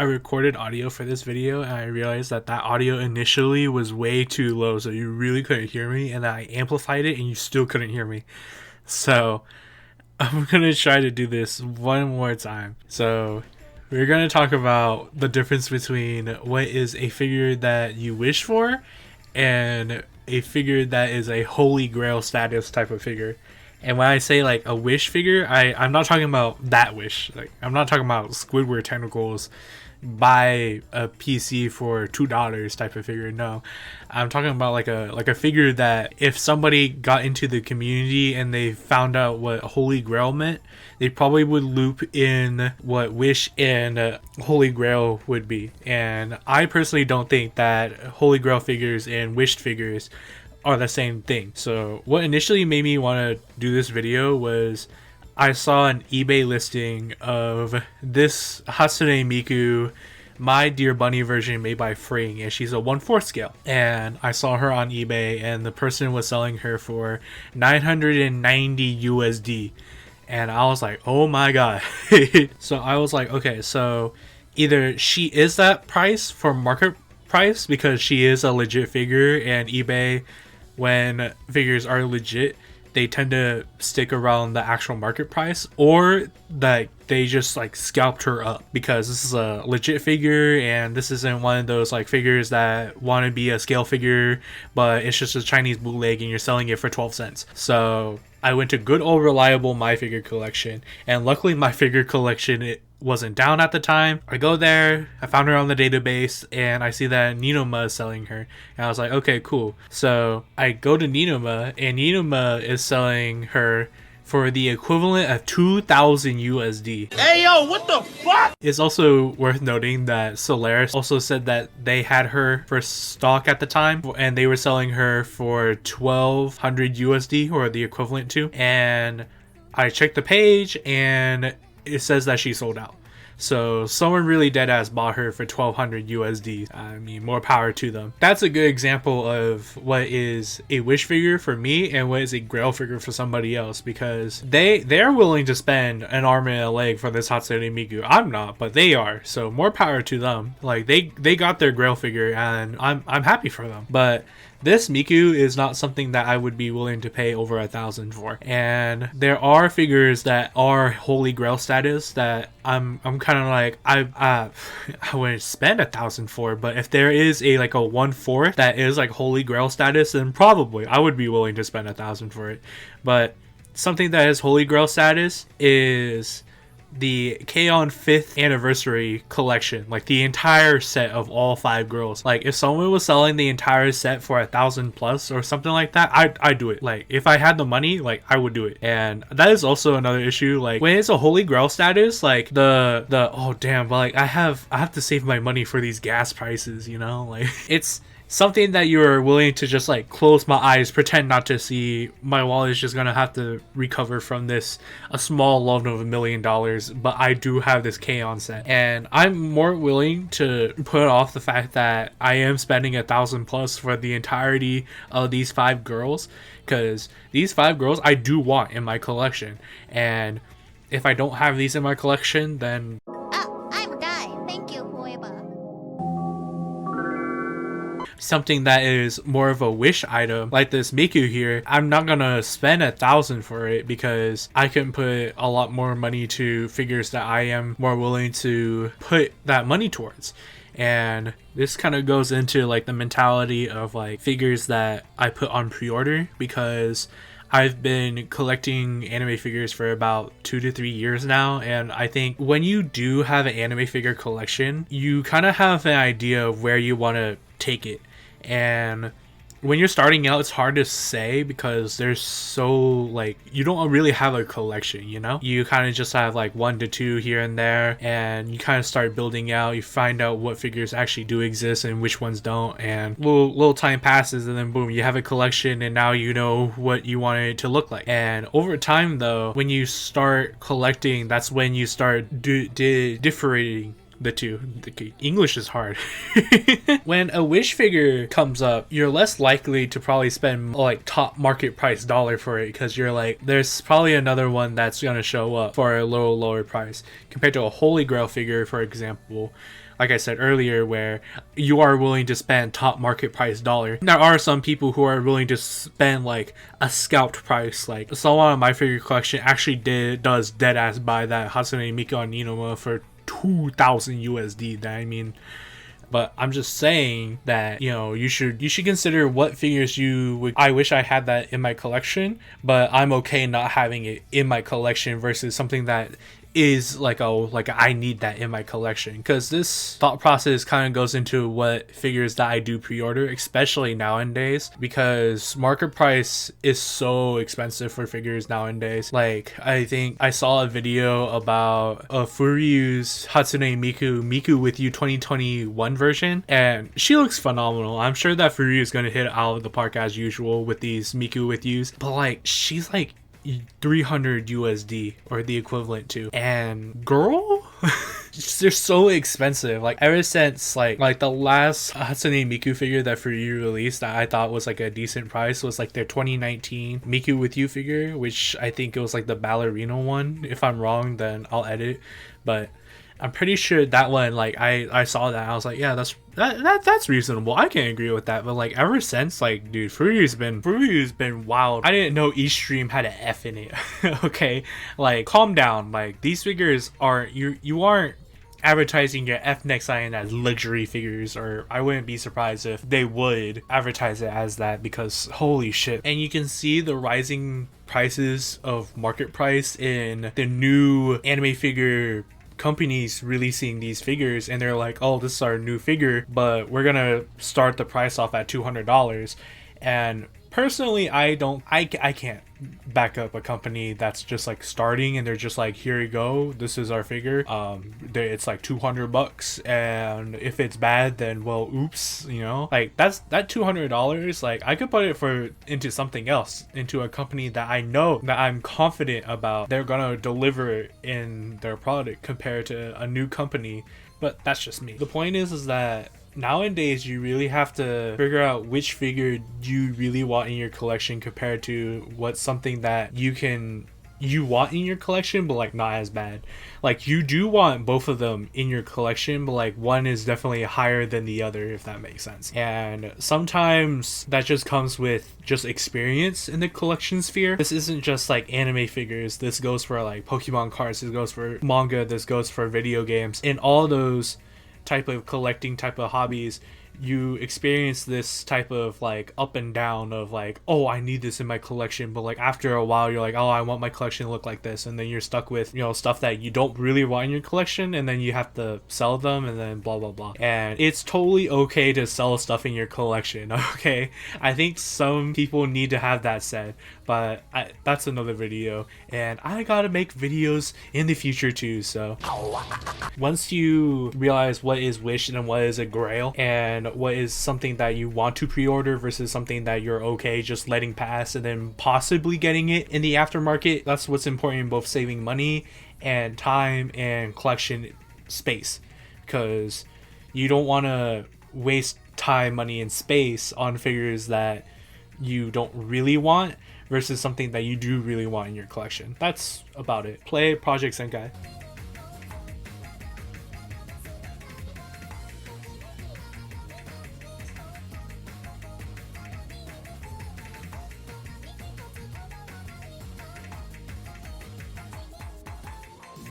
I recorded audio for this video and I realized that audio initially was way too low, so you really couldn't hear me, and I amplified it and you still couldn't hear me. So I'm gonna try to do this one more time. So we're gonna talk about the difference between what is a figure that you wish for and a figure that is a holy grail status type of figure. And when I say like a wish figure, I'm not talking about that wish. Like, I'm not talking about Squidward tentacles, buy a PC for $2 type of figure. No, I'm talking about like a figure that if somebody got into the community and they found out what Holy Grail meant, they probably would loop in what Wish and Holy Grail would be. And I personally don't think that Holy Grail figures and Wished figures are the same thing. So what initially made me want to do this video was I saw an eBay listing of this Hatsune Miku My Dear Bunny version made by Fring, and she's a 1/4 scale. And I saw her on eBay and the person was selling her for 990 USD. And I was like, oh my god. So I was like, okay, so either she is that price for market price because she is a legit figure, and eBay, when figures are legit, they tend to stick around the actual market price, or that they just like scalped her up because this is a legit figure and this isn't one of those like figures that want to be a scale figure but it's just a Chinese bootleg and you're selling it for 12 cents. So I went to good old reliable My Figure Collection, and luckily My Figure Collection, it wasn't down at the time. I go there, I found her on the database, and I see that Ninoma is selling her, and I was like, okay, cool. So I go to Ninoma, and Ninoma is selling her for the equivalent of 2,000 USD. Hey yo, what the fuck? It's also worth noting that Solaris also said that they had her for stock at the time, and they were selling her for 1,200 USD, or the equivalent to. And I checked the page, and it says that she sold out. So someone really deadass bought her for 1,200 USD. I mean, more power to them. That's a good example of what is a Wish figure for me and what is a Grail figure for somebody else, because they're willing to spend an arm and a leg for this Hatsune Miku. I'm not, but they are. So more power to them. Like they got their Grail figure, and I'm happy for them. But this Miku is not something that I would be willing to pay over 1,000 for. And there are figures that are Holy Grail status that I'm kind of like, I wouldn't spend 1,000 for, but if there is a like a 1/4 that is like Holy Grail status, then probably I would be willing to spend 1,000 for it. But something that is Holy Grail status is the K-On! 5th anniversary collection, like the entire set of all 5 girls. Like if someone was selling the entire set for 1,000 plus or something like that, I'd do it. Like if I had the money, like I would do it. And that is also another issue. Like when it's a Holy Grail status, like the oh damn, but like I have to save my money for these gas prices, you know? Like it's something that you're willing to just like close my eyes, pretend not to see. My wallet is just gonna have to recover from this a small loan of $1 million, but I do have this K-On! Set, and I'm more willing to put off the fact that I am spending 1,000 plus for the entirety of these 5 girls, because these 5 girls I do want in my collection, and if I don't have these in my collection, then something that is more of a wish item like this Miku here, I'm not gonna spend 1,000 for it because I can put a lot more money to figures that I am more willing to put that money towards. And this kind of goes into like the mentality of like figures that I put on pre-order, because I've been collecting anime figures for about 2 to 3 years now, and I think when you do have an anime figure collection, you kind of have an idea of where you want to take it. And when you're starting out, it's hard to say because there's so like you don't really have a collection, you know? You kind of just have like 1 to 2 here and there, and you kind of start building out. You find out what figures actually do exist and which ones don't, and little time passes, and then boom, you have a collection, and now you know what you want it to look like. And over time though, when you start collecting, that's when you start differentiating the two. English is hard. When a Wish figure comes up, you're less likely to probably spend like top market price dollar for it, because you're like, there's probably another one that's gonna show up for a little lower price compared to a Holy Grail figure, for example. Like I said earlier, where you are willing to spend top market price dollar. There are some people who are willing to spend like a scalped price. Like someone on my figure collection actually does dead ass buy that Hatsune Miku on Ninoma for 2,000 USD. I mean, but I'm just saying that, you know, you should consider what figures you would. I wish I had that in my collection, but I'm okay not having it in my collection versus something that is like I need that in my collection. Because this thought process kind of goes into what figures that I do pre-order, especially nowadays, because market price is so expensive for figures nowadays. Like, I think I saw a video about Furyu's Hatsune Miku with You 2021 version, and she looks phenomenal. I'm sure that Furyu is going to hit it out of the park as usual with these Miku with Yous, but like, she's like 300 USD or the equivalent to, and girl, they're so expensive. Like, ever since like the last Hatsune Miku figure that Furyu released that I thought was like a decent price was like their 2019 Miku with You figure, which I think it was like the ballerina one. If I'm wrong, then I'll edit, but I'm pretty sure that one, like, I saw that, I was like, yeah, that's reasonable. I can agree with that. But like, ever since, like, dude, Furyu's been wild. I didn't know each stream had an F in it. Okay, like, calm down. Like, these figures aren't, you aren't advertising your F next iron as luxury figures, or I wouldn't be surprised if they would advertise it as that, because holy shit. And you can see the rising prices of market price in the new anime figure companies releasing these figures, and they're like, oh, this is our new figure, but we're gonna start the price off at $200. And personally, I can't back up a company that's just like starting and they're just like, here you go, this is our figure, it's like $200, and if it's bad, then well, oops, you know. Like, that $200, like, I could put it into something else, into a company that I know, that I'm confident about they're gonna deliver in their product, compared to a new company. But that's just me. The point is that nowadays you really have to figure out which figure you really want in your collection, compared to what's something that you want in your collection but like not as bad. Like, you do want both of them in your collection, but like one is definitely higher than the other, if that makes sense. And sometimes that just comes with just experience in the collection sphere. This isn't just like anime figures, this goes for like Pokemon cards, this goes for manga, this goes for video games. In all those type of collecting type of hobbies, you experience this type of like up and down of like, oh, I need this in my collection, but like after a while you're like, oh, I want my collection to look like this, and then you're stuck with, you know, stuff that you don't really want in your collection, and then you have to sell them, and then blah blah blah. And it's totally okay to sell stuff in your collection, okay? I think some people need to have that said, but that's another video, and I gotta make videos in the future too. So once you realize what is Wish and what is a Grail, and what is something that you want to pre-order versus something that you're okay just letting pass and then possibly getting it in the aftermarket, that's what's important in both saving money and time and collection space, because you don't want to waste time, money, and space on figures that you don't really want versus something that you do really want in your collection. That's about it. Play Project Senkai.